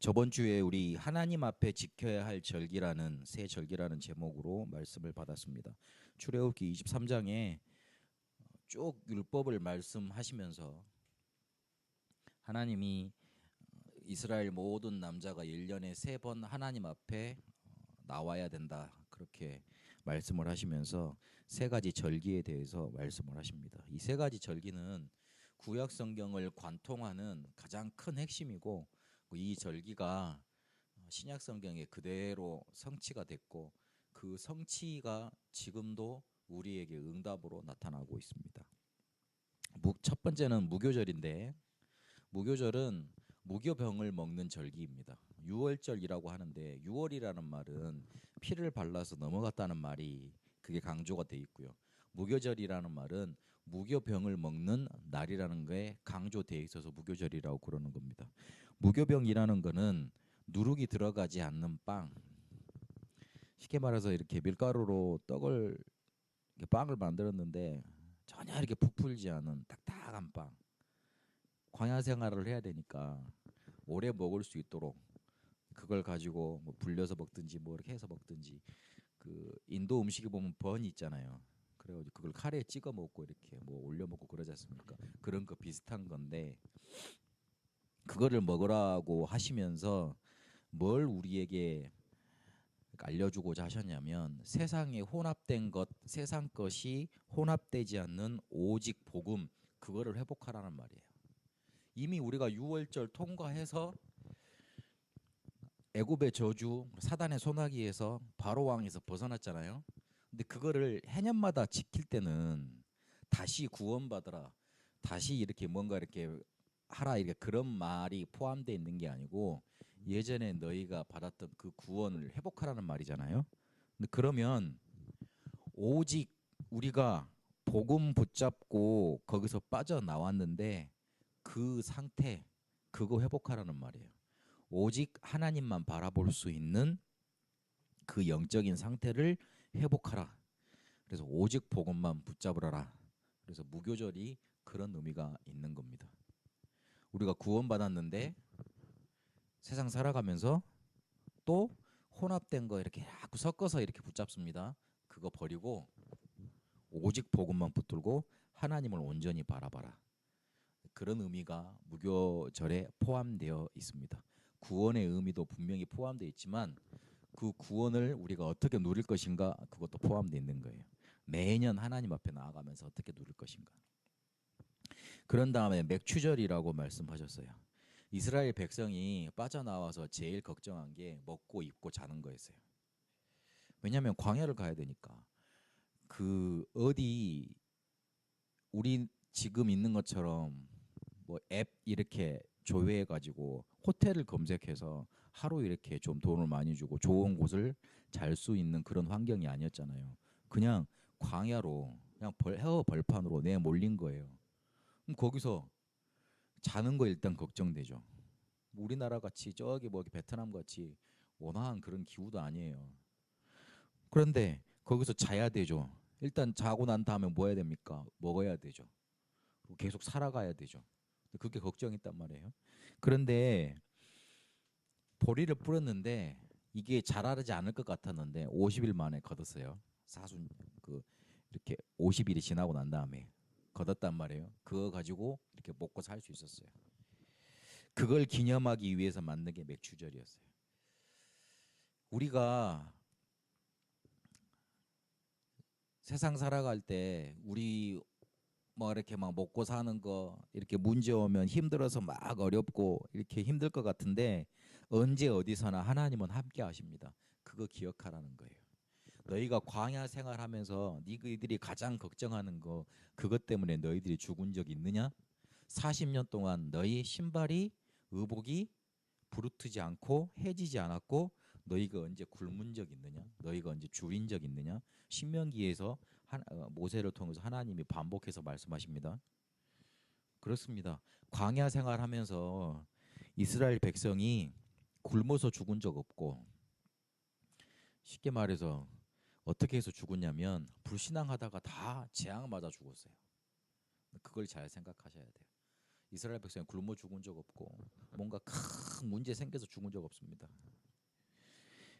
저번 주에 우리 하나님 앞에 지켜야 할 절기라는 새 절기라는 제목으로 말씀을 받았습니다. 출애굽기 23장에 쭉 율법을 말씀하시면서 하나님이 이스라엘 모든 남자가 1년에 3번 하나님 앞에 나와야 된다. 그렇게 말씀을 하시면서 세 가지 절기에 대해서 말씀을 하십니다. 이 세 가지 절기는 구약 성경을 관통하는 가장 큰 핵심이고 이 절기가 신약 성경에 그대로 성취가 됐고 그 성취가 지금도 우리에게 응답으로 나타나고 있습니다. 첫 번째는 무교절인데 무교절은 무교병을 먹는 절기입니다. 유월절이라고 하는데 유월이라는 말은 피를 발라서 넘어갔다는 말이 그게 강조가 돼 있고요. 무교절이라는 말은 무교병을 먹는 날이라는 게 강조되어 있어서 무교절이라고 그러는 겁니다. 무교병이라는 거는 누룩이 들어가지 않는 빵. 쉽게 말해서 이렇게 밀가루로 빵을 만들었는데 전혀 이렇게 부풀지 않은 딱딱한 빵. 광야 생활을 해야 되니까 오래 먹을 수 있도록 그걸 가지고 뭐 불려서 먹든지 뭐 이렇게 해서 먹든지 그 인도 음식에 보면 번이 있잖아요. 그래가지고 그걸 카레에 찍어 먹고 이렇게 뭐 올려 먹고 그러지 않습니까? 그런 거 비슷한 건데 그거를 먹으라고 하시면서 뭘 우리에게 알려주고자 하셨냐면 세상에 혼합된 것, 세상 것이 혼합되지 않는 오직 복음 그거를 회복하라는 말이에요. 이미 우리가 유월절 통과해서 애굽의 저주, 사단의 소나기에서 바로 왕에서 벗어났잖아요. 근데 그거를 해년마다 지킬 때는 다시 구원받으라, 다시 이렇게 뭔가 이렇게 하라 이렇게 그런 말이 포함되어 있는 게 아니고 예전에 너희가 받았던 그 구원을 회복하라는 말이잖아요. 근데 그러면 오직 우리가 복음 붙잡고 거기서 빠져나왔는데 그 상태 그거 회복하라는 말이에요. 오직 하나님만 바라볼 수 있는 그 영적인 상태를 회복하라. 그래서 오직 복음만 붙잡으라. 그래서 무교절이 그런 의미가 있는 겁니다. 우리가 구원받았는데 세상 살아가면서 또 혼합된 거 이렇게 자꾸 섞어서 이렇게 붙잡습니다. 그거 버리고 오직 복음만 붙들고 하나님을 온전히 바라봐라. 그런 의미가 무교절에 포함되어 있습니다. 구원의 의미도 분명히 포함되어 있지만 그 구원을 우리가 어떻게 누릴 것인가 그것도 포함되어 있는 거예요. 매년 하나님 앞에 나아가면서 어떻게 누릴 것인가. 그런 다음에 맥추절이라고 말씀하셨어요. 이스라엘 백성이 빠져나와서 제일 걱정한 게 먹고 입고 자는 거였어요. 왜냐하면 광야를 가야 되니까 그 어디 우리 지금 있는 것처럼 뭐 앱 이렇게 조회해 가지고 호텔을 검색해서 하루 이렇게 좀 돈을 많이 주고 좋은 곳을 잘 수 있는 그런 환경이 아니었잖아요. 그냥 광야로 그냥 헤어 벌판으로 내몰린 거예요. 그럼 거기서 자는 거 일단 걱정되죠. 우리나라 같이 저기 뭐 베트남 같이 원활한 그런 기후도 아니에요. 그런데 거기서 자야 되죠. 일단 자고 난 다음에 뭐 해야 됩니까? 먹어야 되죠. 계속 살아가야 되죠. 그게 걱정했단 말이에요. 그런데 보리를 뿌렸는데 이게 자라지 않을 것 같았는데 50일 만에 걷었어요. 사순 그 이렇게 50일이 지나고 난 다음에 걷었단 말이에요. 그거 가지고 이렇게 먹고 살 수 있었어요. 그걸 기념하기 위해서 만든 게 맥추절이었어요. 우리가 세상 살아갈 때 우리 뭐 이렇게 막 먹고 사는 거 이렇게 문제 오면 힘들어서 막 어렵고 이렇게 힘들 것 같은데 언제 어디서나 하나님은 함께 하십니다. 그거 기억하라는 거예요. 너희가 광야 생활하면서 너희들이 가장 걱정하는 거 그것 때문에 너희들이 죽은 적 있느냐? 40년 동안 너희 신발이 의복이 부르트지 않고 해지지 않았고 너희가 언제 굶은 적 있느냐? 너희가 언제 줄인 적 있느냐? 신명기에서 모세를 통해서 하나님이 반복해서 말씀하십니다. 그렇습니다. 광야 생활하면서 이스라엘 백성이 굶어서 죽은 적 없고 쉽게 말해서 어떻게 해서 죽었냐면 불신앙하다가 다 재앙 맞아 죽었어요. 그걸 잘 생각하셔야 돼요. 이스라엘 백성이 굶어 죽은 적 없고 뭔가 큰 문제 생겨서 죽은 적 없습니다.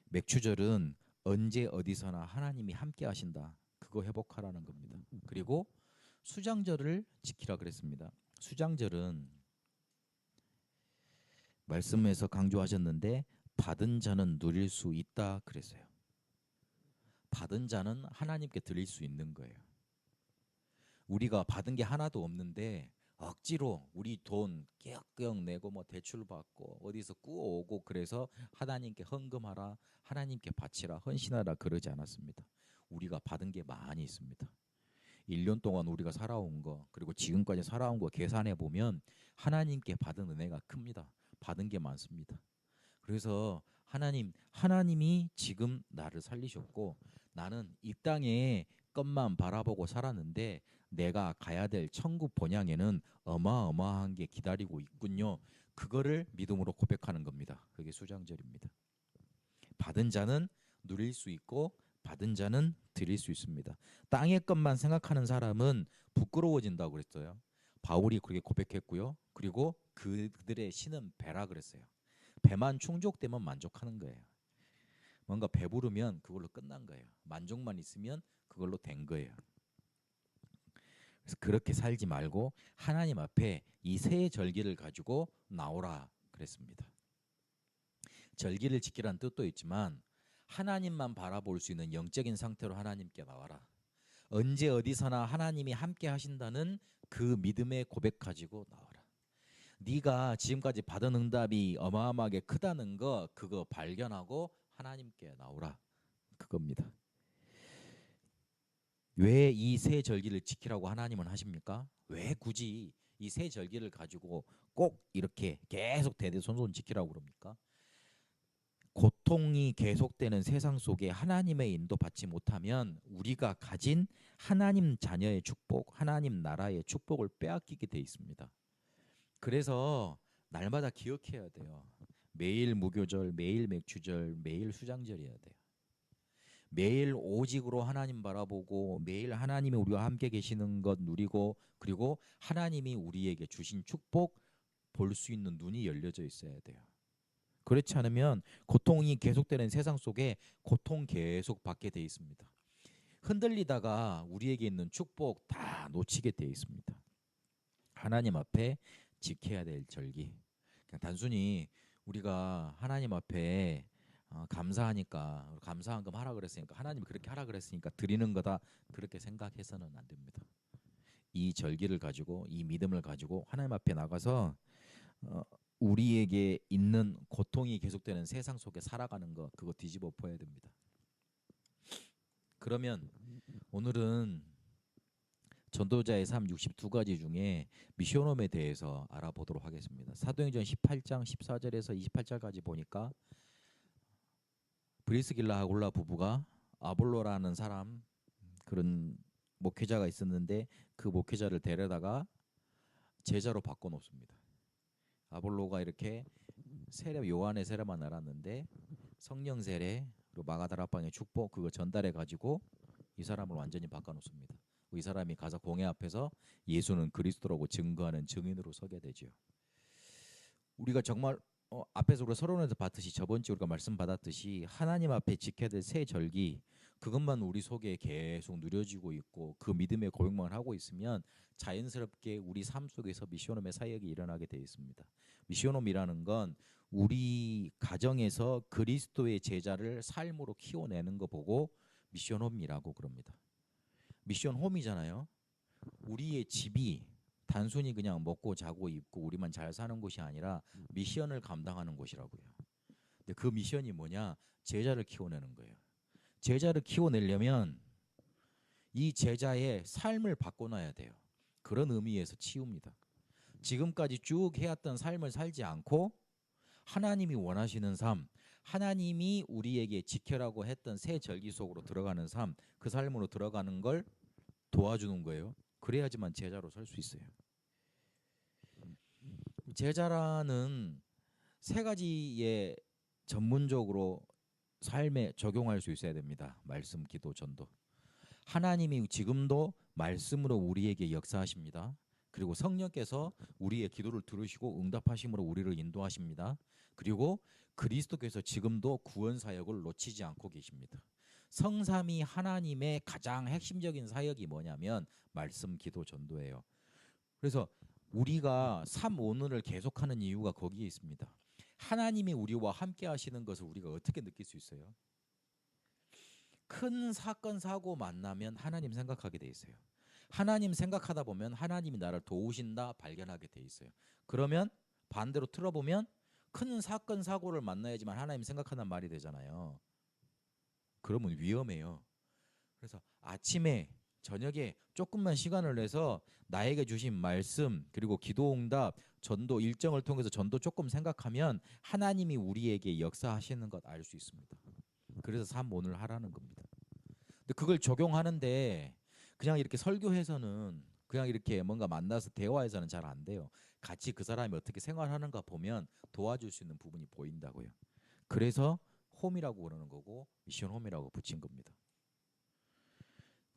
맥추절은 언제 어디서나 하나님이 함께 하신다. 그거 회복하라는 겁니다. 그리고 수장절을 지키라 그랬습니다. 수장절은 말씀에서 강조하셨는데 받은 자는 누릴 수 있다 그랬어요. 받은 자는 하나님께 드릴 수 있는 거예요. 우리가 받은 게 하나도 없는데 억지로 우리 돈 끼역끼역 내고 뭐 대출 받고 어디서 꾸어오고 그래서 하나님께 헌금하라, 하나님께 바치라, 헌신하라 그러지 않았습니다. 우리가 받은 게 많이 있습니다. 1년 동안 우리가 살아온 거 그리고 지금까지 살아온 거 계산해 보면 하나님께 받은 은혜가 큽니다. 받은 게 많습니다. 그래서 하나님이 지금 나를 살리셨고 나는 이 땅에 것만 바라보고 살았는데 내가 가야 될 천국 본향에는 어마어마한 게 기다리고 있군요. 그거를 믿음으로 고백하는 겁니다. 그게 수장절입니다. 받은 자는 누릴 수 있고 받은 자는 드릴 수 있습니다. 땅의 것만 생각하는 사람은 부끄러워진다고 그랬어요. 바울이 그렇게 고백했고요. 그리고 그들의 신은 배라 그랬어요. 배만 충족되면 만족하는 거예요. 뭔가 배부르면 그걸로 끝난 거예요. 만족만 있으면 그걸로 된 거예요. 그래서 그렇게 살지 말고 하나님 앞에 이 세 절기를 가지고 나오라 그랬습니다. 절기를 지키라는 뜻도 있지만 하나님만 바라볼 수 있는 영적인 상태로 하나님께 나와라. 언제 어디서나 하나님이 함께 하신다는 그 믿음의 고백 가지고 나와라. 네가 지금까지 받은 응답이 어마어마하게 크다는 거 그거 발견하고 하나님께 나오라. 그겁니다. 왜 이 세 절기를 지키라고 하나님은 하십니까? 왜 굳이 이 세 절기를 가지고 꼭 이렇게 계속 대대손손 지키라고 그럽니까? 고통이 계속되는 세상 속에 하나님의 인도 받지 못하면 우리가 가진 하나님 자녀의 축복, 하나님 나라의 축복을 빼앗기게 돼 있습니다. 그래서 날마다 기억해야 돼요. 매일 무교절, 매일 맥주절, 매일 수장절이어야 돼요. 매일 오직으로 하나님 바라보고 매일 하나님이 우리와 함께 계시는 것 누리고 그리고 하나님이 우리에게 주신 축복 볼 수 있는 눈이 열려져 있어야 돼요. 그렇지 않으면 고통이 계속되는 세상 속에 고통 계속 받게 돼 있습니다. 흔들리다가 우리에게 있는 축복 다 놓치게 돼 있습니다. 하나님 앞에 지켜야 될 절기. 그냥 단순히 우리가 하나님 앞에 감사하니까 감사한금 하라 그랬으니까 하나님이 그렇게 하라 그랬으니까 드리는 거다 그렇게 생각해서는 안 됩니다. 이 절기를 가지고 이 믿음을 가지고 하나님 앞에 나가서 우리에게 있는 고통이 계속되는 세상 속에 살아가는 거 그거 뒤집어 엎어야 됩니다. 그러면 오늘은 전도자의 삶 62가지 중에 미션홈에 대해서 알아보도록 하겠습니다. 사도행전 18장 14절에서 28절까지 보니까 브리스길라 아굴라 부부가 아볼로라는 사람 그런 목회자가 있었는데 그 목회자를 데려다가 제자로 바꿔놓습니다. 아볼로가 이렇게 세례 요한의 세례만 알았는데 성령 세례 그리고 마가다락방의 축복 그거 전달해 가지고 이 사람을 완전히 바꿔놓습니다. 이 사람이 가서 공회 앞에서 예수는 그리스도라고 증거하는 증인으로 서게 되죠. 우리가 정말 앞에서 우리가 서론에서 봤듯이 저번 주에 우리가 말씀 받았듯이 하나님 앞에 지켜야 될 새 절기 그것만 우리 속에 계속 누려지고 있고 그 믿음의 고백만 하고 있으면 자연스럽게 우리 삶 속에서 미션홈의 사역이 일어나게 되어 있습니다. 미션홈이라는 건 우리 가정에서 그리스도의 제자를 삶으로 키워내는 거 보고 미션홈이라고 그럽니다. 미션홈이잖아요. 우리의 집이 단순히 그냥 먹고 자고 입고 우리만 잘 사는 곳이 아니라 미션을 감당하는 곳이라고요. 근데 그 미션이 뭐냐? 제자를 키워내는 거예요. 제자를 키워내려면 이 제자의 삶을 바꿔놔야 돼요. 그런 의미에서 치유입니다. 지금까지 쭉 해왔던 삶을 살지 않고 하나님이 원하시는 삶, 하나님이 우리에게 지켜라고 했던 새 절기 속으로 들어가는 삶, 그 삶으로 들어가는 걸 도와주는 거예요. 그래야지만 제자로 설 수 있어요. 제자라는 세 가지의 전문적으로 삶에 적용할 수 있어야 됩니다. 말씀, 기도, 전도. 하나님이 지금도 말씀으로 우리에게 역사하십니다. 그리고 성령께서 우리의 기도를 들으시고 응답하심으로 우리를 인도하십니다. 그리고 그리스도께서 지금도 구원 사역을 놓치지 않고 계십니다. 성삼위 하나님의 가장 핵심적인 사역이 뭐냐면 말씀, 기도, 전도예요. 그래서 우리가 삼오늘을 계속하는 이유가 거기에 있습니다. 하나님이 우리와 함께 하시는 것을 우리가 어떻게 느낄 수 있어요? 큰 사건 사고 만나면 하나님 생각하게 돼 있어요. 하나님 생각하다 보면 하나님이 나를 도우신다 발견하게 돼 있어요. 그러면 반대로 틀어보면 큰 사건 사고를 만나야지만 하나님 생각한다는 말이 되잖아요. 그러면 위험해요. 그래서 아침에 저녁에 조금만 시간을 내서 나에게 주신 말씀 그리고 기도 응답 전도 일정을 통해서 전도 조금 생각하면 하나님이 우리에게 역사하시는 것 알 수 있습니다. 그래서 삼오늘 하라는 겁니다. 근데 그걸 적용하는데 그냥 이렇게 설교해서는 그냥 이렇게 뭔가 만나서 대화해서는 잘 안 돼요. 같이 그 사람이 어떻게 생활하는가 보면 도와줄 수 있는 부분이 보인다고요. 그래서 홈이라고 그러는 거고 미션 홈이라고 붙인 겁니다.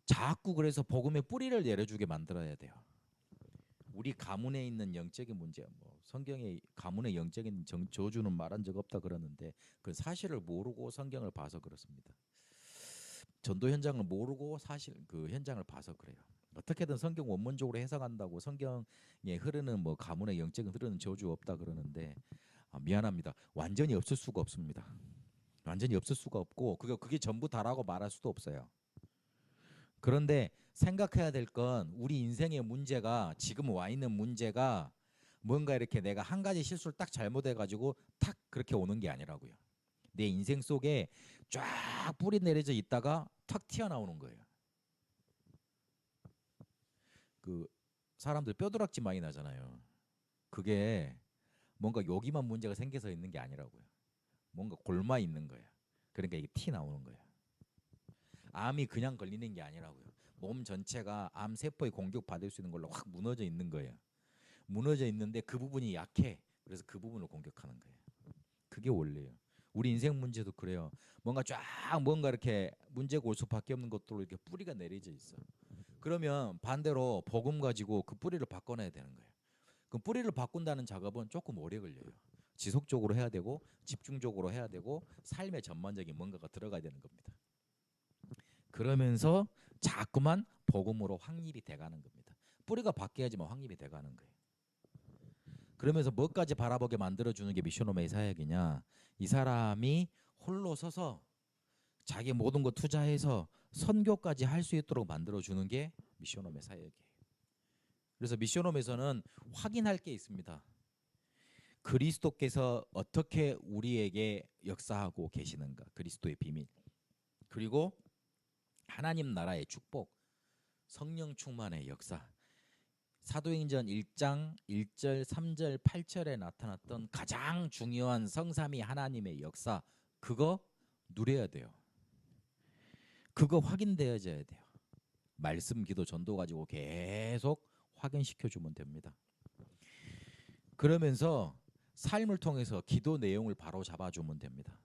자꾸 그래서 복음의 뿌리를 내려주게 만들어야 돼요. 우리 가문에 있는 영적인 문제, 뭐 성경에 가문의 영적인 저주는 말한 적 없다 그러는데 그 사실을 모르고 성경을 봐서 그렇습니다. 전도 현장을 모르고 사실 그 현장을 봐서 그래요. 어떻게든 성경 원문적으로 해석한다고 성경에 흐르는 뭐 가문의 영적인 흐르는 저주 없다 그러는데 미안합니다. 완전히 없을 수가 없습니다. 완전히 없을 수가 없고 그게 전부 다라고 말할 수도 없어요. 그런데 생각해야 될 건 우리 인생의 문제가 지금 와 있는 문제가 뭔가 이렇게 내가 한 가지 실수를 딱 잘못해가지고 탁 그렇게 오는 게 아니라고요. 내 인생 속에 쫙 뿌리 내려져 있다가 탁 튀어나오는 거예요. 그 사람들 뼈도락지 많이 나잖아요. 그게 뭔가 여기만 문제가 생겨서 있는 게 아니라고요. 뭔가 골마 있는 거예요. 그러니까 이게 티 나오는 거예요. 암이 그냥 걸리는 게 아니라고요. 몸 전체가 암 세포에 공격받을 수 있는 걸로 확 무너져 있는 거예요. 무너져 있는데 그 부분이 약해. 그래서 그 부분을 공격하는 거예요. 그게 원리예요. 우리 인생 문제도 그래요. 뭔가 이렇게 문제가 올 수밖에 없는 것들로 이렇게 뿌리가 내려져 있어. 그러면 반대로 복음 가지고 그 뿌리를 바꿔내야 되는 거예요. 그럼 뿌리를 바꾼다는 작업은 조금 오래 걸려요. 지속적으로 해야 되고 집중적으로 해야 되고 삶의 전반적인 뭔가가 들어가야 되는 겁니다. 그러면서 자꾸만 복음으로 확립이 돼가는 겁니다. 뿌리가 바뀌어야지만 확립이 돼가는 거예요. 그러면서 뭐까지 바라보게 만들어주는 게 미션홈의 사역이냐. 이 사람이 홀로 서서 자기 모든 거 투자해서 선교까지 할 수 있도록 만들어주는 게 미션홈의 사역이에요. 그래서 미션홈에서는 확인할 게 있습니다. 그리스도께서 어떻게 우리에게 역사하고 계시는가. 그리스도의 비밀. 그리고 하나님 나라의 축복. 성령 충만의 역사. 사도행전 1장 1절 3절 8절에 나타났던 가장 중요한 성삼위 하나님의 역사. 그거 누려야 돼요. 그거 확인되어져야 돼요. 말씀, 기도, 전도 가지고 계속 확인시켜주면 됩니다. 그러면서 삶을 통해서 기도 내용을 바로 잡아주면 됩니다.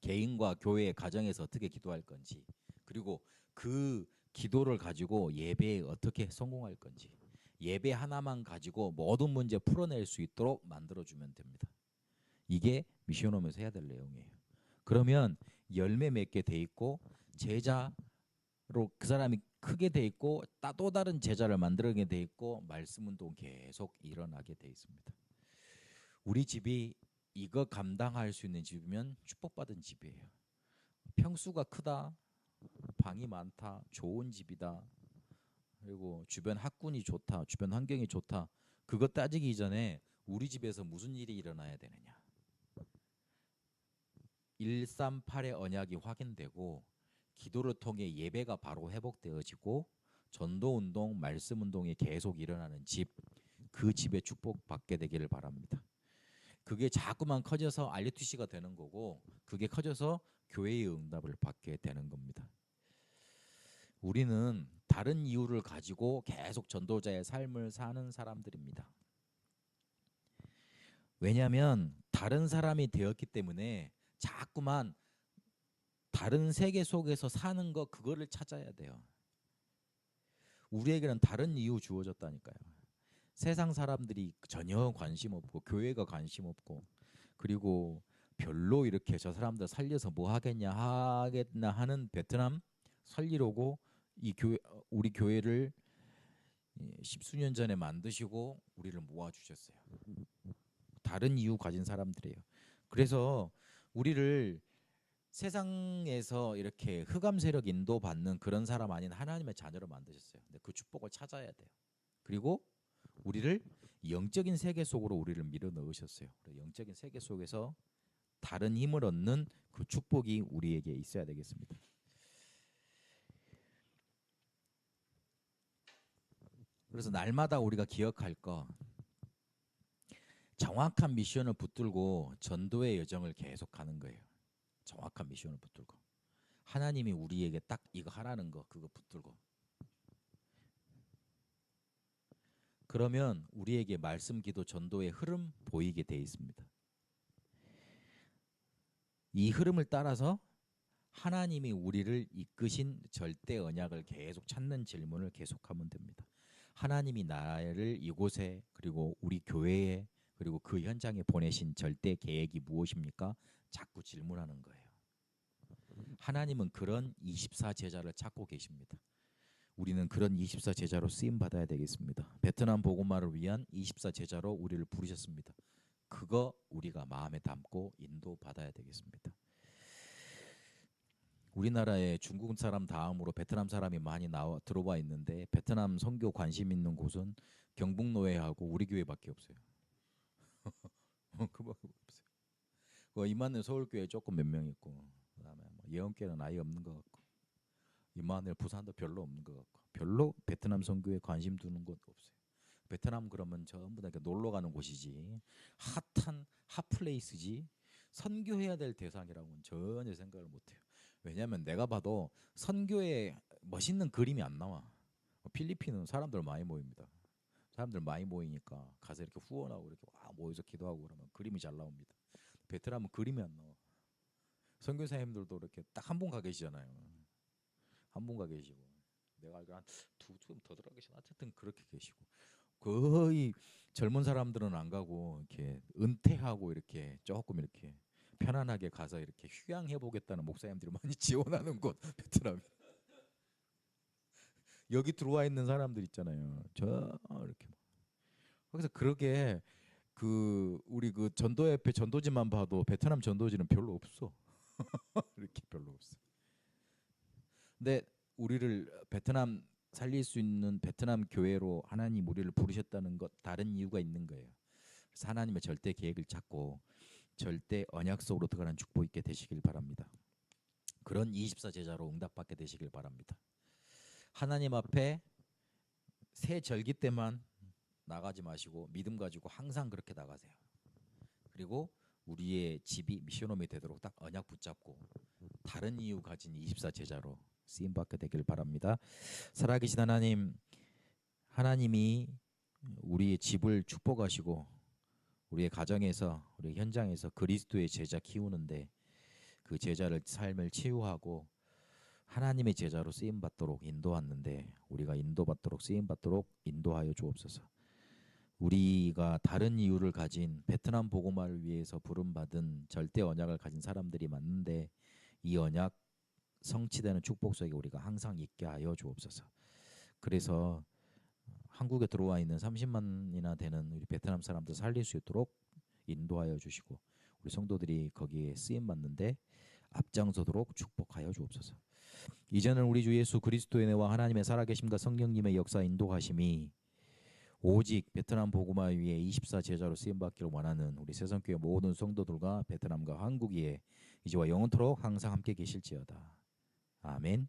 개인과 교회, 가정에서 어떻게 기도할 건지, 그리고 그 기도를 가지고 예배에 어떻게 성공할 건지, 예배 하나만 가지고 모든 문제 풀어낼 수 있도록 만들어주면 됩니다. 이게 미션홈에서 해야 될 내용이에요. 그러면 열매 맺게 돼 있고 제자로 그 사람이 크게 돼 있고 또 다른 제자를 만들게 돼 있고 말씀 운동 계속 일어나게 돼 있습니다. 우리 집이 이거 감당할 수 있는 집이면 축복받은 집이에요. 평수가 크다, 방이 많다, 좋은 집이다, 그리고 주변 학군이 좋다, 주변 환경이 좋다. 그거 따지기 전에 우리 집에서 무슨 일이 일어나야 되느냐. 138의 언약이 확인되고 기도를 통해 예배가 바로 회복되어지고 전도운동, 말씀운동이 계속 일어나는 집, 그 집에 축복받게 되기를 바랍니다. 그게 자꾸만 커져서 RUTC가 되는 거고 그게 커져서 교회의 응답을 받게 되는 겁니다. 우리는 다른 이유를 가지고 계속 전도자의 삶을 사는 사람들입니다. 왜냐하면 다른 사람이 되었기 때문에 자꾸만 다른 세계 속에서 사는 거 그거를 찾아야 돼요. 우리에게는 다른 이유 주어졌다니까요. 세상 사람들이 전혀 관심 없고 교회가 관심 없고 그리고 별로 이렇게 저 사람들 살려서 뭐 하겠나 하는 베트남 살리려고 이 교회 우리 교회를 십수년 전에 만드시고 우리를 모아주셨어요. 다른 이유 가진 사람들이에요. 그래서 우리를 세상에서 이렇게 흑암 세력 인도받는 그런 사람 아닌 하나님의 자녀로 만드셨어요. 근데 그 축복을 찾아야 돼요. 그리고 우리를 영적인 세계 속으로 우리를 밀어 넣으셨어요. 영적인 세계 속에서 다른 힘을 얻는 그 축복이 우리에게 있어야 되겠습니다. 그래서 날마다 우리가 기억할 거 정확한 미션을 붙들고 전도의 여정을 계속하는 거예요. 정확한 미션을 붙들고 하나님이 우리에게 딱 이거 하라는 거 그거 붙들고 그러면 우리에게 말씀, 기도, 전도의 흐름 보이게 돼 있습니다. 이 흐름을 따라서 하나님이 우리를 이끄신 절대 언약을 계속 찾는 질문을 계속하면 됩니다. 하나님이 나를 이곳에 그리고 우리 교회에 그리고 그 현장에 보내신 절대 계획이 무엇입니까? 자꾸 질문하는 거예요. 하나님은 그런 24 제자를 찾고 계십니다. 우리는 그런 24 제자로 쓰임 받아야 되겠습니다. 베트남 복음화를 위한 24 제자로 우리를 부르셨습니다. 그거 우리가 마음에 담고 인도 받아야 되겠습니다. 우리나라에 중국 사람 다음으로 베트남 사람이 많이 들어와 있는데 베트남 선교 관심 있는 곳은 경북노회하고 우리 교회밖에 없어요. 그밖에 없어요. 이만희 서울교회 조금 몇 명 있고 그다음에 예언교회는 아예 없는 것 같고 이만희 부산도 별로 없는 것 같고 별로 베트남 선교에 관심 두는 곳 없어요. 베트남 그러면 전부 다 놀러 가는 곳이지 핫한 핫플레이스지 선교해야 될 대상이라고는 전혀 생각을 못해요. 왜냐하면 내가 봐도 선교에 멋있는 그림이 안 나와. 필리핀은 사람들 많이 모입니다. 사람들 많이 모이니까 가서 이렇게 후원하고 이렇게 모여서 기도하고 그러면 그림이 잘 나옵니다. 베트남은 그림이 안 나와. 선교사님들도 이렇게 딱 한 분 가 계시잖아요. 한 분 가 계시고 내가 알기로 한두 더 들어가 계시나 어쨌든 그렇게 계시고 거의 젊은 사람들은 안 가고 이렇게 은퇴하고 이렇게 조금 이렇게 편안하게 가서 이렇게 휴양해 보겠다는 목사님들이 많이 지원하는 곳 베트남. 여기 들어와 있는 사람들 있잖아요. 저 이렇게 그래서 그러게 우리 그 전도협회 전도지만 봐도 베트남 전도지는 별로 없어. 이렇게 별로 없어. 근데 우리를 베트남 살릴 수 있는 베트남 교회로 하나님 우리를 부르셨다는 것 다른 이유가 있는 거예요. 그래서 하나님의 절대 계획을 찾고 절대 언약 속으로 들어가는 축복 있게 되시길 바랍니다. 그런 24 제자로 응답받게 되시길 바랍니다. 하나님 앞에 새 절기 때만 나가지 마시고 믿음 가지고 항상 그렇게 나가세요. 그리고 우리의 집이 미션홈이 되도록 딱 언약 붙잡고 다른 이유 가진 24 제자로 쓰임 받게 되길 바랍니다. 살아계신 하나님, 하나님이 우리의 집을 축복하시고 우리의 가정에서 우리 현장에서 그리스도의 제자 키우는데 그 제자를 삶을 치유하고 하나님의 제자로 쓰임 받도록 인도하는데 우리가 인도받도록 쓰임 받도록 인도하여 주옵소서. 우리가 다른 이유를 가진 베트남 복음화를 위해서 부름받은 절대 언약을 가진 사람들이 많은데 이 언약 성취되는 축복 속에 우리가 항상 있게 하여 주옵소서. 그래서 한국에 들어와 있는 30만이나 되는 우리 베트남 사람들 살릴 수 있도록 인도하여 주시고 우리 성도들이 거기에 쓰임 받는데 앞장서도록 축복하여 주옵소서. 이제는 우리 주 예수 그리스도의 은혜와 하나님의 살아계심과 성령님의 역사 인도하심이 오직 베트남 복음화 위에 24 제자로 쓰임 받기를 원하는 우리 새성교회 모든 성도들과 베트남과 한국 위에 이제와 영원토록 항상 함께 계실지어다. 아멘.